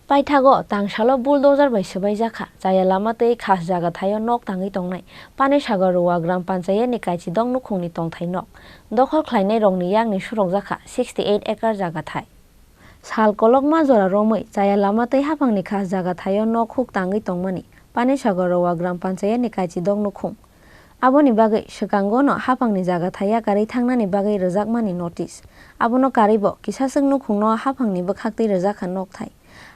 Paithago tangshalo bulldozer bai sabai jakha jaya lamatei khas jaga thayo nok tangi tongnai pani sagarwa gram panchayat ni kaichi dong nukhungni tongthai nok dokhol khlainai rongni yakni surok jakha 68 acre jaga thai sal kolok majora romoi jaya lamatei hapangni khas jaga thayo nok huk tangi tongmani pani sagarwa gram panchayat ni kaichi dong nukhung aboni bagai sekango no hapangni jaga thaya kari thangnani bagai rejakmani notice abono karibo kisasung nukhungno hapangni bokhaktei rejakha nok thai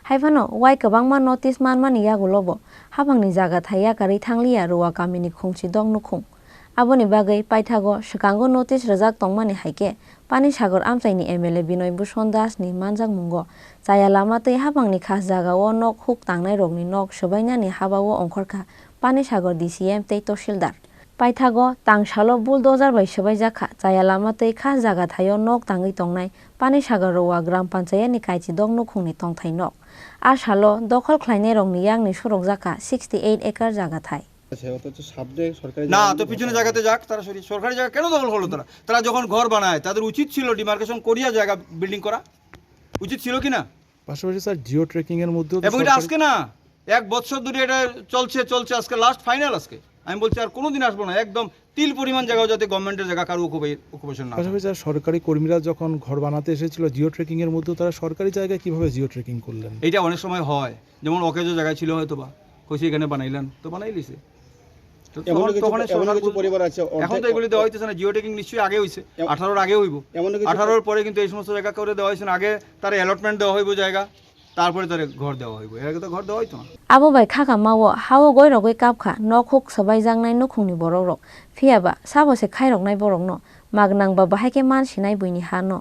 haifano wai kabangma notice manmani yagulobo hapangni jaga thaya kari thanglia ruwa kamini khungchi dong nukhung aboni bagai Paithago sekango notice rejak tongmani haike pani sagar amchaini MLA Binoy Bhushan Das ni manjak mungo jaya lamatei hapangni khas jaga o nok huk tangnai rokni nok sobainani habao ongkhorkha pani sagar DCM tei Toshildar Paithago tangshalo bulldozer bai sabai jakha jaya lamatei khas jaga thayo nok tangi tongnai pani sagarwa gram panchayat ni kaichi dong nukhungni tongthai nok ashalo dokhol khlainai rongni yakni surok jakha 68 acre jaga thai না তো পিছনে জায়গাতে যাক তারা সরকারি জায়গা কেন দখল করলো তারা তারা যখন ঘর বানায় তাদের উচিত ছিল ডিমার্কেশন করিয়া জায়গা বিল্ডিং করা উচিত ছিল কি না পাশাপাশি স্যার জিও ট্রেকিং এর মধ্যে এবং এটা আজকে না এক বছর ধরে এটা চলছে আজকে লাস্ট ফাইনাল আজকে আমি বলছি আর কোনোদিন আসবো না একদম তিল পরিমাণ জায়গাও যাতে গভর্নমেন্টের জায়গা কারো অকুপেশন না পাশাপাশি স্যার সরকারি কর্মীরা যখন ঘর বানাতে এসেছিল জিও ট্রেকিং এর মধ্যে তারা সরকারি জায়গায় কিভাবে জিও ট্রেকিং করলেন এটা অনেক সময় হয় যেমন অকেজো জায়গা ছিল হয়তো বা কইছে এখানে বানাইলেন তো বানাইলিছে এখন তো এগুলি দেওয়া হইতেছে না জিও ট্রেকিং নিশ্চয়ই আগে হয়েছে 18 আগে হইব 18 পরে কিন্তু এই সমস্ত জায়গা করে দেওয়া হয়েছে না আগে তার অ্যালটমেন্ট দেওয়া হইব জায়গা তারপরে তার ঘর দেওয়া হইব এর আগে তো ঘর দেওয়া হইতো না abo bai khaka mawo hawo goi rogoi kapkha nok huk sabai jangnai nukhungni borok rok phiaba sabo se khairoknai borok no magnang ba bahaike mansinai buini ha no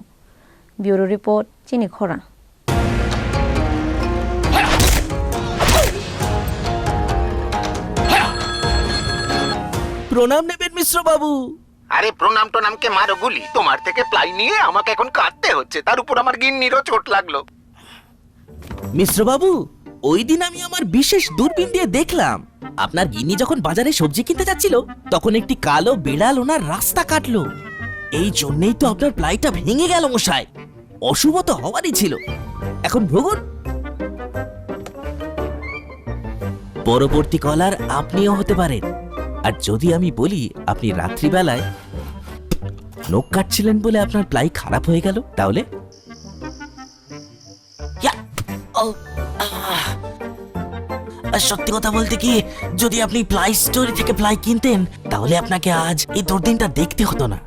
bureau report chini khora প্রণাম নেবেন মিশ্র বাবু। আরে প্রণাম টনামকে মারো গুলি, তোমার থেকে ply নিয়ে আমাকে এখন কাটতে হচ্ছে, তার উপর আমার গিন্নিরও চোট লাগলো। মিশ্র বাবু, ওই দিন আমি আমার বিশেষ দূরবীন দিয়ে দেখলাম আপনার গিন্নি যখন বাজারে সবজি কিনতে যাচ্ছিল তখন একটি কালো বিড়াল ওনার রাস্তা কাটলো। এই জন্যই তো আপনার প্লাইটা ভেঙে গেল মশাই। অশুভ তো হওয়ারই ছিল। এখন ভোগুন। পরবর্তী কলার আপনিও হতে পারেন। আর যদি আমি বলি আপনি রাত্রিবেলায় নখ কাটছিলেন বলে আপনার প্লাই খারাপ হয়ে গেল তাহলে সত্যি কথা বলতে কি, যদি আপনি প্লাই স্টোরি থেকে প্লাই কিনতেন তাহলে আপনাকে আজ এই দুর্দিনটা দেখতে হতো না।